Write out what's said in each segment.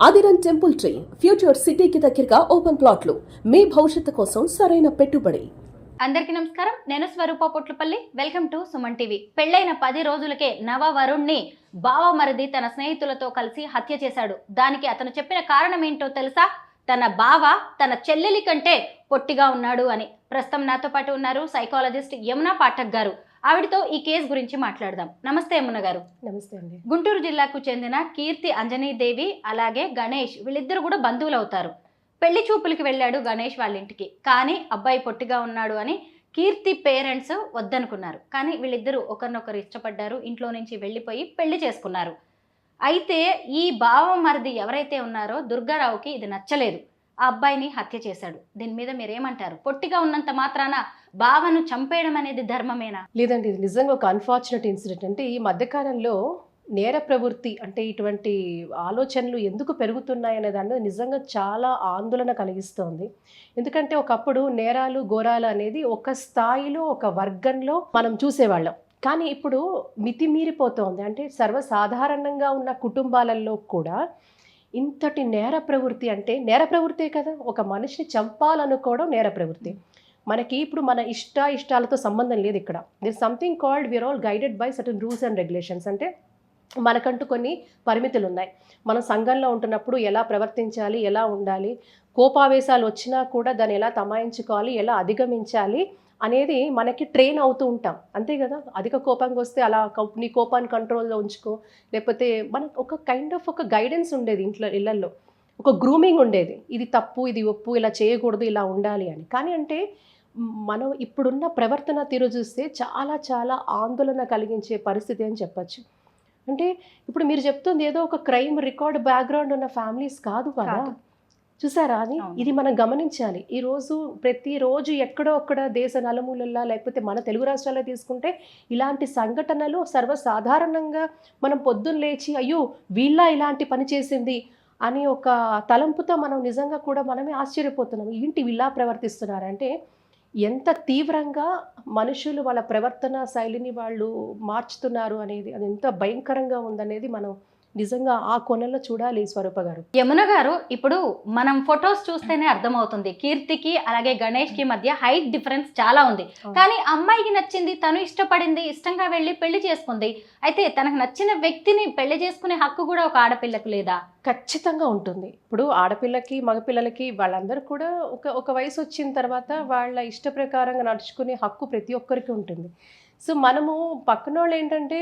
ఆదిరన్ temple tree future సిటీకి దగ్గరగా open ప్లాట్లు మీ భవిష్యత్తు కోసం సరైన పెట్టుబడి. అందరికీ నమస్కారం. నేను Swaroopa Potlapalli. Welcome to Suman TV. పెళ్లైన 10 రోజులకే నవ వరుణ్ణి బావమరిది తన స్నేహితులతో కలిసి హత్య చేశాడు. దానికి అతను చెప్పిన కారణం ఏంటో తెలుసా? తన బావ తన చెల్లెలి కంటే పొట్టిగా ఉన్నాడు అని. ప్రస్తుతం నాతో పాటు ఉన్నారు సైకాలజిస్ట్ యమునా పాఠక్ గారు. ఆవిడతో ఈ కేసు గురించి మాట్లాడదాం. నమస్తే యమున గారు. నమస్తే అండి. గుంటూరు జిల్లాకు చెందిన కీర్తి అంజనీదేవి అలాగే గణేష్ వీళ్ళిద్దరు కూడా బంధువులు అవుతారు. పెళ్లి చూపులకి వెళ్ళాడు గణేష్ వాళ్ళ ఇంటికి. కానీ అబ్బాయి పొట్టిగా ఉన్నాడు అని కీర్తి పేరెంట్స్ వద్దనుకున్నారు. కానీ వీళ్ళిద్దరూ ఒకరినొకరు ఇష్టపడ్డారు. ఇంట్లో నుంచి వెళ్ళిపోయి పెళ్లి చేసుకున్నారు. అయితే ఈ బావమరిది ఎవరైతే ఉన్నారో దుర్గారావుకి ఇది నచ్చలేదు. ఆ అబ్బాయిని హత్య చేశాడు. దీని మీద మీరేమంటారు? పొట్టిగా ఉన్నంత మాత్రాన బావను చంపేయడం అనేది ధర్మమేనా? లేదండి, ఇది నిజంగా ఒక అన్ఫార్చునేట్ ఇన్సిడెంట్. అంటే ఈ మధ్యకాలంలో నేర ప్రవృత్తి అంటే ఇటువంటి ఆలోచనలు ఎందుకు పెరుగుతున్నాయనే దాన్ని నిజంగా చాలా ఆందోళన కలిగిస్తోంది. ఎందుకంటే ఒకప్పుడు నేరాలు ఘోరాలు అనేది ఒక స్థాయిలో ఒక వర్గంలో మనం చూసేవాళ్ళం. కానీ ఇప్పుడు మితిమీరిపోతోంది. అంటే సర్వసాధారణంగా ఉన్న కుటుంబాలలో కూడా ఇంతటి నేర ప్రవృత్తి, అంటే నేర ప్రవృత్తే కదా, ఒక మనిషిని చంపాలనుకోవడం నేర ప్రవృత్తి. మనకి ఇప్పుడు మన ఇష్టాలతో సంబంధం లేదు. ఇక్కడ this something called we are all guided by certain rules and regulations. అంటే మనకంటూ కొన్ని పరిమితులు ఉన్నాయి. మనం సంఘంలో ఉంటున్నప్పుడు ఎలా ప్రవర్తించాలి, ఎలా ఉండాలి, కోపావేశాలు వచ్చినా కూడా దాన్ని ఎలా తమాయించుకోవాలి, ఎలా అధిగమించాలి అనేది మనకి ట్రైన్ అవుతూ ఉంటాం. అంతే కదా. అధిక కోపంగా వస్తే అలా నీ కోపాన్ని కంట్రోల్లో ఉంచుకో, లేకపోతే మనకు ఒక కైండ్ ఆఫ్ ఒక గైడెన్స్ ఉండేది ఇళ్లల్లో. ఒక గ్రూమింగ్ ఉండేది. ఇది తప్పు, ఇది ఒప్పు, ఇలా చేయకూడదు, ఇలా ఉండాలి అని. కానీ అంటే మనం ఇప్పుడున్న ప్రవర్తన తీరు చూస్తే చాలా చాలా ఆందోళన కలిగించే పరిస్థితి అని చెప్పచ్చు. అంటే ఇప్పుడు మీరు చెప్తుంది ఏదో ఒక క్రైమ్ రికార్డ్ బ్యాక్గ్రౌండ్ ఉన్న ఫ్యామిలీస్ కాదు కదా. చూసారా అది? ఇది మనం గమనించాలి. ప్రతిరోజు ఎక్కడో ఒక్కడ దేశ నలుమూలల్లో, లేకపోతే మన తెలుగు రాష్ట్రాల్లో తీసుకుంటే ఇలాంటి సంఘటనలు సర్వసాధారణంగా మనం పొద్దున్న లేచి అయ్యో వీళ్ళ ఇలాంటి పని చేసింది అని ఒక తలంపుతో మనం నిజంగా కూడా మనమే ఆశ్చర్యపోతున్నాం. ఏంటి వీళ్ళ ప్రవర్తిస్తున్నారంటే ఎంత తీవ్రంగా మనుషులు వాళ్ళ ప్రవర్తన శైలిని వాళ్ళు మార్చుతున్నారు అనేది, అది ఎంత భయంకరంగా ఉందనేది మనం నిజంగా ఆ కోణంలో చూడాలి. స్వరూప గారు, యమున గారు, ఇప్పుడు మనం ఫొటోస్ చూస్తేనే అర్థమవుతుంది కీర్తికి అలాగే గణేష్ కి మధ్య హైట్ డిఫరెన్స్ చాలా ఉంది. కానీ అమ్మాయికి నచ్చింది, తను ఇష్టపడింది, ఇష్టంగా వెళ్ళి పెళ్లి చేసుకుంది. అయితే తనకు నచ్చిన వ్యక్తిని పెళ్లి చేసుకునే హక్కు కూడా ఒక ఆడపిల్లకు లేదా? ఖచ్చితంగా ఉంటుంది. ఇప్పుడు ఆడపిల్లకి మగపిల్లలకి వాళ్ళందరూ కూడా ఒక వయసు వచ్చిన తర్వాత వాళ్ళ ఇష్ట ప్రకారంగా నడుచుకునే హక్కు ప్రతి ఒక్కరికి ఉంటుంది. సో మనము పక్కన వాళ్ళు ఏంటంటే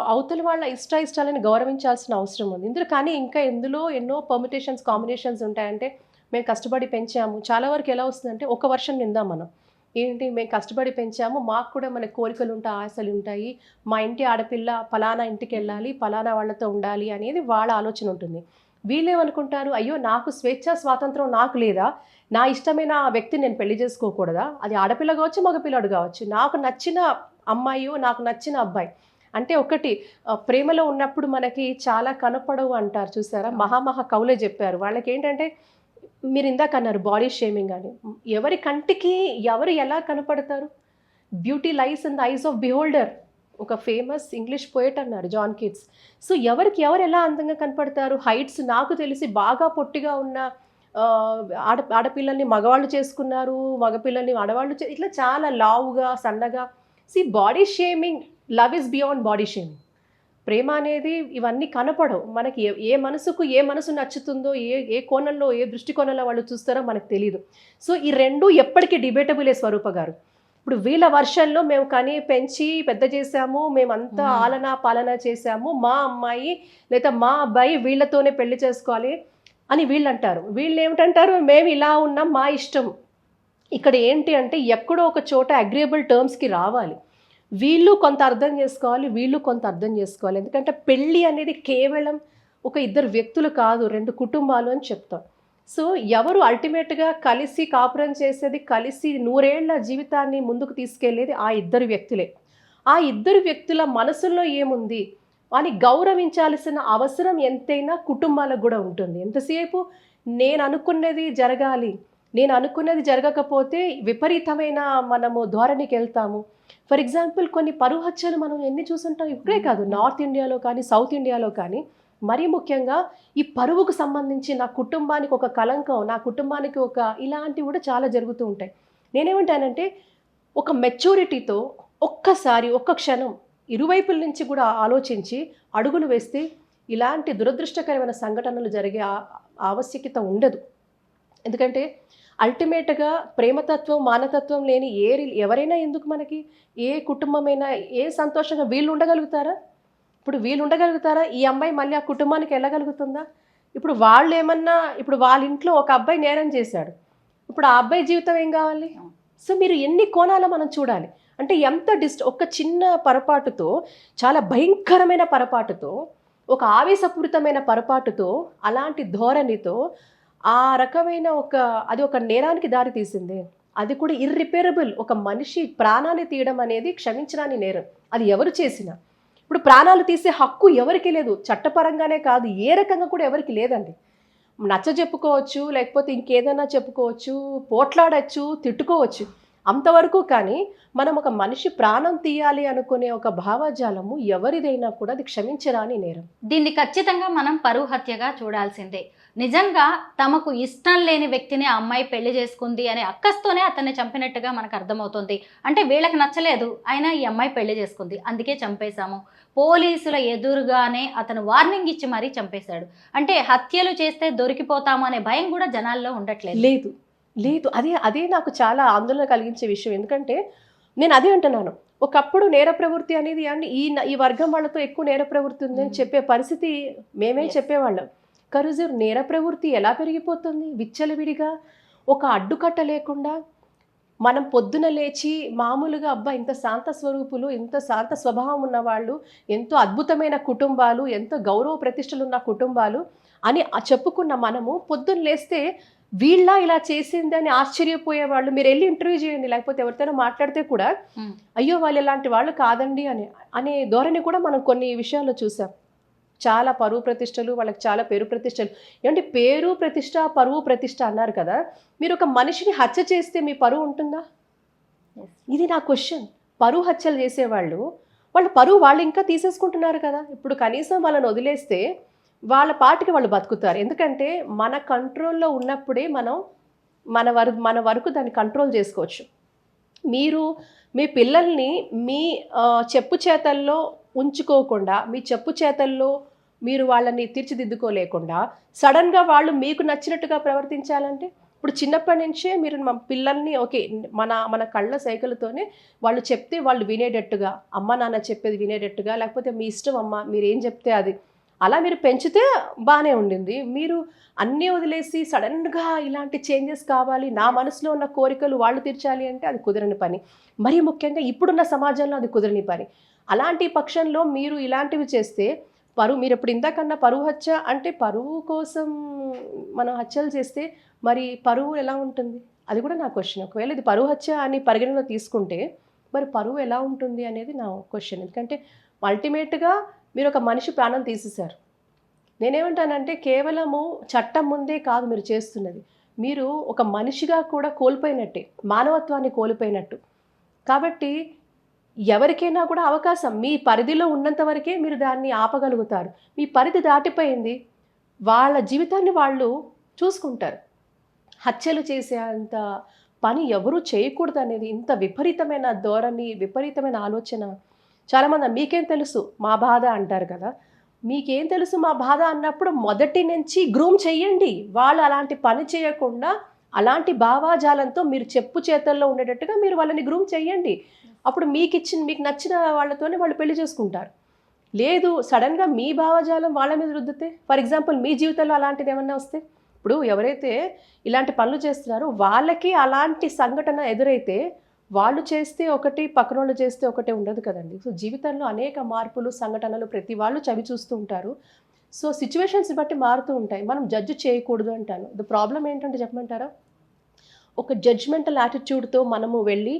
అవతల వాళ్ళ ఇష్టాలని గౌరవించాల్సిన అవసరం ఉంది కానీ ఇంకా ఇందులో ఎన్నో పర్మిటేషన్స్, కాంబినేషన్స్ ఉంటాయంటే మేము కష్టపడి పెంచాము. చాలా వరకు ఎలా వస్తుందంటే ఒక వర్షం నిందాం మనం. ఏంటి, మేము కష్టపడి పెంచాము, మాకు కూడా మన కోరికలు ఉంటాయి, ఆశలు ఉంటాయి, మా ఇంటి ఆడపిల్ల ఫలానా ఇంటికి వెళ్ళాలి, ఫలానా వాళ్ళతో ఉండాలి అనేది వాళ్ళ ఆలోచన ఉంటుంది. వీళ్ళేమనుకుంటారు, అయ్యో నాకు స్వాతంత్రం నాకు లేదా, నా ఇష్టమైన వ్యక్తిని నేను పెళ్లి చేసుకోకూడదా? అది ఆడపిల్ల కావచ్చు, మగపిల్లడు కావచ్చు, నాకు నచ్చిన అమ్మాయో నాకు నచ్చిన అబ్బాయి. అంటే ఒకటి ప్రేమలో ఉన్నప్పుడు మనకి చాలా కనపడవు అంటారు చూసారా. మహామహా కవులే చెప్పారు. వాళ్ళకి ఏంటంటే మీరు ఇందాక అన్నారు బాడీ షేమింగ్ అని. ఎవరి కంటికి ఎవరు ఎలా కనపడతారు? Beauty lies in the eyes of beholder. ఒక ఫేమస్ ఇంగ్లీష్ పోయట్ అన్నారు, జాన్ కీట్స్. సో ఎవరికి ఎవరు ఎలా అందంగా కనపడతారు? హైట్స్ నాకు తెలిసి బాగా పొట్టిగా ఉన్న ఆడపిల్లల్ని మగవాళ్ళు చేసుకున్నారు, మగపిల్లల్ని ఆడవాళ్ళు ఇట్లా చాలా లావుగా సన్నగా. Body shaming, love is beyond body shaming. ప్రేమ అనేది ఇవన్నీ కనపడవు మనకి. ఏ మనసు నచ్చుతుందో, ఏ కోణంలో, ఏ దృష్టికోణంలో వాళ్ళు చూస్తారో మనకు తెలియదు. సో ఈ రెండు ఎప్పటికీ డిబేటబులే స్వరూప గారు. ఇప్పుడు వీళ్ళ వర్షన్లో మేము కని పెంచి పెద్ద చేసాము, మేమంతా ఆలనా పాలన చేసాము, మా అమ్మాయి లేదా మా అబ్బాయి వీళ్ళతోనే పెళ్లి చేసుకోవాలి అని వీళ్ళు అంటారు. వీళ్ళు ఏమిటంటారు, మేము ఇలా ఉన్నాం, మా ఇష్టం. ఇక్కడ ఏంటి అంటే ఎక్కడో ఒక చోట అగ్రియబుల్ టర్మ్స్కి రావాలి. వీళ్ళు కొంత అర్థం చేసుకోవాలి, వీళ్ళు కొంత అర్థం చేసుకోవాలి. ఎందుకంటే పెళ్ళి అనేది కేవలం ఒక ఇద్దరు వ్యక్తులు కాదు, 2 కుటుంబాలు అని చెప్తాం. సో ఎవరు అల్టిమేట్గా కలిసి కాపురం చేసేది, కలిసి 100 ఏళ్ల జీవితాన్ని ముందుకు తీసుకెళ్లేది ఆ ఇద్దరు వ్యక్తులే. ఆ ఇద్దరు వ్యక్తుల మనసుల్లో ఏముంది అని గౌరవించాల్సిన అవసరం ఎంతైనా కుటుంబాలకు కూడా ఉంటుంది. ఎంతసేపు నేను అనుకున్నది జరగాలి, నేను అనుకున్నది జరగకపోతే విపరీతమైన మనము ధోరణికి వెళ్తాము. ఫర్ ఎగ్జాంపుల్ కొన్ని పరువు హత్యలు మనం ఎన్ని చూసుంటాం. ఇప్పుడే కాదు, నార్త్ ఇండియాలో కానీ సౌత్ ఇండియాలో కానీ మరీ ముఖ్యంగా ఈ పరువుకు సంబంధించి నా కుటుంబానికి ఒక కలంకం, నా కుటుంబానికి ఒక ఇలాంటివి కూడా చాలా జరుగుతూ ఉంటాయి. నేనేమంటానంటే ఒక మెచ్యూరిటీతో ఒక్కసారి ఒక్క క్షణం ఇరువైపుల నుంచి కూడా ఆలోచించి అడుగులు వేస్తే ఇలాంటి దురదృష్టకరమైన సంఘటనలు జరిగే ఆవశ్యకత ఉండదు. ఎందుకంటే అల్టిమేట్గా ప్రేమతత్వం మానతత్వం లేని ఎవరైనా ఎందుకు మనకి ఏ కుటుంబమైనా ఏ సంతోషంగా వీళ్ళు ఉండగలుగుతారా? ఇప్పుడు వీళ్ళు ఉండగలుగుతారా? ఈ అమ్మాయి మళ్ళీ ఆ కుటుంబానికి వెళ్ళగలుగుతుందా? ఇప్పుడు వాళ్ళు ఏమన్నా ఇప్పుడు వాళ్ళ ఇంట్లో ఒక అబ్బాయి నేరం చేశాడు, ఇప్పుడు ఆ అబ్బాయి జీవితం ఏం కావాలి? సో మీరు ఎన్ని కోణాల మనం చూడాలి. అంటే ఎంత ఒక చిన్న పొరపాటుతో, చాలా భయంకరమైన పొరపాటుతో, ఒక ఆవేశపూరితమైన పొరపాటుతో, అలాంటి ధోరణితో ఆ రకమైన అది ఒక నేరానికి దారి తీసింది. అది కూడా ఇర్రిపేరబుల్. ఒక మనిషి ప్రాణాన్ని తీయడం అనేది క్షమించరాని నేరం, అది ఎవరు చేసినా. ఇప్పుడు ప్రాణాలు తీసే హక్కు ఎవరికి లేదు, చట్టపరంగానే కాదు ఏ రకంగా కూడా ఎవరికి లేదండి. నచ్చ చెప్పుకోవచ్చు, లేకపోతే ఇంకేదైనా చెప్పుకోవచ్చు, పోట్లాడచ్చు, తిట్టుకోవచ్చు, అంతవరకు. కానీ మనం ఒక మనిషి ప్రాణం తీయాలి అనుకునే ఒక భావజాలము ఎవరిదైనా కూడా అది క్షమించరాని నేరం. దీన్ని ఖచ్చితంగా మనం పరువు హత్యగా చూడాల్సిందే. నిజంగా తమకు ఇష్టం లేని వ్యక్తిని ఆ అమ్మాయి పెళ్లి చేసుకుంది అనే అక్కస్తోనే అతన్ని చంపినట్టుగా మనకు అర్థమవుతుంది. అంటే వీళ్ళకి నచ్చలేదు, అయినా ఈ అమ్మాయి పెళ్లి చేసుకుంది, అందుకే చంపేశాము. పోలీసుల ఎదురుగానే అతను వార్నింగ్ ఇచ్చి మరీ చంపేశాడు. అంటే హత్యలు చేస్తే దొరికిపోతాము అనే భయం కూడా జనాల్లో ఉండట్లేదు. లేదు అదే నాకు చాలా ఆందోళన కలిగించే విషయం. ఎందుకంటే నేను అదే అంటున్నాను, ఒకప్పుడు నేర ప్రవృత్తి అనేది ఈ వర్గం వాళ్ళతో ఎక్కువ నేర ప్రవృత్తి ఉందని చెప్పే పరిస్థితి మేమే చెప్పేవాళ్ళం. కరుజు నేర ప్రవృత్తి ఎలా పెరిగిపోతుంది విచ్చలవిడిగా, ఒక అడ్డుకట్ట లేకుండా. మనం పొద్దున లేచి మామూలుగా అబ్బా ఇంత శాంత స్వరూపులు, ఇంత శాంత స్వభావం ఉన్నవాళ్ళు, ఎంతో అద్భుతమైన కుటుంబాలు, ఎంతో గౌరవ ప్రతిష్టలు ఉన్న కుటుంబాలు అని చెప్పుకున్న మనము పొద్దున్న లేస్తే వీళ్ళ ఇలా చేసింది అని ఆశ్చర్యపోయేవాళ్ళు. మీరు వెళ్ళి ఇంటర్వ్యూ చేయండి, లేకపోతే ఎవరితోనో మాట్లాడితే కూడా అయ్యో వాళ్ళు ఇలాంటి వాళ్ళు కాదండి అనే ధోరణి కూడా మనం కొన్ని విషయాల్లో చూసాం. చాలా పరువు ప్రతిష్టలు, వాళ్ళకి చాలా పేరు ప్రతిష్టలు. ఏమంటే పేరు ప్రతిష్ట, పరువు ప్రతిష్ట అన్నారు కదా, మీరు ఒక మనిషిని హత్య చేస్తే మీ పరువు ఉంటుందా? ఇది నా క్వశ్చన్. పరువు హత్యలు చేసేవాళ్ళు వాళ్ళ పరువు వాళ్ళు ఇంకా తీసేసుకుంటున్నారు కదా. ఇప్పుడు కనీసం వాళ్ళని వదిలేస్తే వాళ్ళ పాటికి వాళ్ళు బతుకుతారు. ఎందుకంటే మన కంట్రోల్లో ఉన్నప్పుడే మనం మన వరకు దాన్ని కంట్రోల్ చేసుకోవచ్చు. మీరు మీ పిల్లల్ని మీ చెప్పు చేతల్లో ఉంచుకోకుండా, మీ చెప్పు చేతల్లో మీరు వాళ్ళని తీర్చిదిద్దుకోలేకుండా సడన్గా వాళ్ళు మీకు నచ్చినట్టుగా ప్రవర్తించాలంటే, ఇప్పుడు చిన్నప్పటి నుంచే మీరు మా పిల్లల్ని మన కళ్ళ సైకిల్తోనే వాళ్ళు చెప్తే వాళ్ళు వినేటట్టుగా, అమ్మ నాన్న చెప్పేది వినేటట్టుగా, లేకపోతే మీ ఇష్టం అమ్మ మీరు ఏం చెప్తే అది, అలా మీరు పెంచితే బాగానే ఉండింది. మీరు అన్నీ వదిలేసి సడన్గా ఇలాంటి చేంజెస్ కావాలి, నా మనసులో ఉన్న కోరికలు వాళ్ళు తీర్చాలి అంటే అది కుదరని పని. మరీ ముఖ్యంగా ఇప్పుడున్న సమాజంలో అది కుదరని పని. అలాంటి పక్షంలో మీరు ఇలాంటివి చేస్తే మీరు ఇప్పుడు ఇందాకన్నా పరువు హత్య అంటే పరువు కోసం మనం హత్యలు చేస్తే మరి పరువు ఎలా ఉంటుంది? అది కూడా నా క్వశ్చన్. ఒకవేళ ఇది పరువు హత్య అని పరిగణలో తీసుకుంటే మరి పరువు ఎలా ఉంటుంది అనేది నా క్వశ్చన్. ఎందుకంటే అల్టిమేట్గా మీరు ఒక మనిషి ప్రాణం తీసేశారు. నేనేమంటానంటే కేవలము చట్టం ముందే కాదు మీరు చేస్తున్నది, మీరు ఒక మనిషిగా కూడా కోల్పోయినట్టే, మానవత్వాన్ని కోల్పోయినట్టు. కాబట్టి ఎవరికైనా కూడా అవకాశం మీ పరిధిలో ఉన్నంత వరకే మీరు దాన్ని ఆపగలుగుతారు. మీ పరిధి దాటిపోయింది, వాళ్ళ జీవితాన్ని వాళ్ళు చూసుకుంటారు. హత్యలు చేసే అంత పని ఎవరూ చేయకూడదు అనేది ఇంత విపరీతమైన ధోరణి, విపరీతమైన ఆలోచన. చాలామంది మీకేం తెలుసు మా బాధ అంటారు కదా. మీకేం తెలుసు మా బాధ అన్నప్పుడు మొదటి నుంచి గ్రూమ్ చెయ్యండి. వాళ్ళు అలాంటి పని చేయకుండా అలాంటి భావాజాలంతో మీరు చెప్పు చేతల్లో ఉండేటట్టుగా మీరు వాళ్ళని గ్రూమ్ చెయ్యండి. అప్పుడు మీకు నచ్చిన వాళ్ళతోనే వాళ్ళు పెళ్లి చేసుకుంటారు. లేదు సడన్గా మీ భావజాలం వాళ్ళ మీద రుద్దితే, ఫర్ ఎగ్జాంపుల్ మీ జీవితంలో అలాంటిది ఏమన్నా వస్తే, ఇప్పుడు ఎవరైతే ఇలాంటి పనులు చేస్తున్నారో వాళ్ళకి అలాంటి సంఘటన ఎదురైతే వాళ్ళు చేస్తే ఒకటి, పక్కన వాళ్ళు చేస్తే ఒకటే ఉండదు కదండి. సో జీవితంలో అనేక మార్పులు, సంఘటనలు ప్రతి వాళ్ళు చవి చూస్తూ ఉంటారు. సో సిచ్యువేషన్స్ బట్టి మారుతూ ఉంటాయి. మనం జడ్జ్ చేయకూడదు అంటాను. ద ప్రాబ్లం ఏంటంటే చెప్పమంటారా, ఒక జడ్జ్మెంటల్ యాటిట్యూడ్తో మనము వెళ్ళి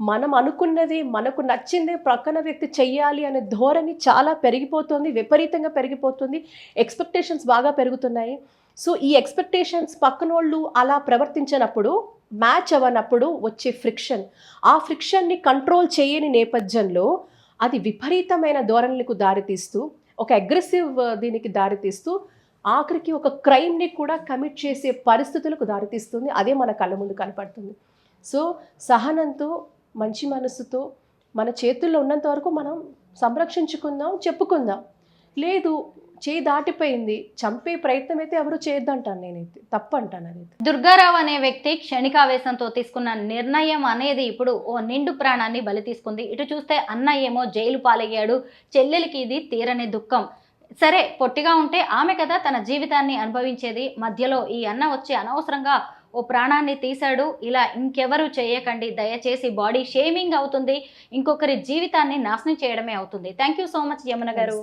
మనం అనుకున్నది, మనకు నచ్చింది ప్రక్కన వ్యక్తి చెయ్యాలి అనే ధోరణి చాలా పెరిగిపోతుంది, విపరీతంగా పెరిగిపోతుంది. ఎక్స్పెక్టేషన్స్ బాగా పెరుగుతున్నాయి. సో ఈ ఎక్స్పెక్టేషన్స్ పక్కనోళ్ళు అలా ప్రవర్తించినప్పుడు, మ్యాచ్ అవ్వనప్పుడు వచ్చే ఫ్రిక్షన్, ఆ ఫ్రిక్షన్ని కంట్రోల్ చేయని నేపథ్యంలో అది విపరీతమైన ధోరణులకు దారితీస్తూ ఒక అగ్రెసివ్ దీనికి దారితీస్తూ ఆఖరికి ఒక క్రైమ్ని కూడా కమిట్ చేసే పరిస్థితులకు దారితీస్తుంది. అదే మన కళ్ళ ముందు కనపడుతుంది. సో సహనంతో, మంచి మనసుతో మన చేతుల్లో ఉన్నంత వరకు మనం సంరక్షించుకుందాం, చెప్పుకుందాం. లేదు చేయి దాటిపోయింది, చంపే ప్రయత్నం అయితే ఎవరు చేయొద్దంటాను, నేనైతే తప్పు అంటాను. అది దుర్గారావు అనే వ్యక్తి క్షణికావేశంతో తీసుకున్న నిర్ణయం అనేది ఇప్పుడు ఓ నిండు ప్రాణాన్ని బలి తీసుకుంది. ఇటు చూస్తే అన్న ఏమో జైలు పాలయ్యాడు, చెల్లెలికి ఇది తీరని దుఃఖం. సరే పొట్టిగా ఉంటే ఆమె కదా తన జీవితాన్ని అనుభవించేది, మధ్యలో ఈ అన్న వచ్చి అనవసరంగా ఓ ప్రాణాన్ని తీశాడు. ఇలా ఇంకెవరు చేయకండి దయచేసి. బాడీ షేమింగ్ అవుతుంది, ఇంకొకరి జీవితాన్ని నాశనం చేయడమే అవుతుంది. Thank you so much Yamuna గారు.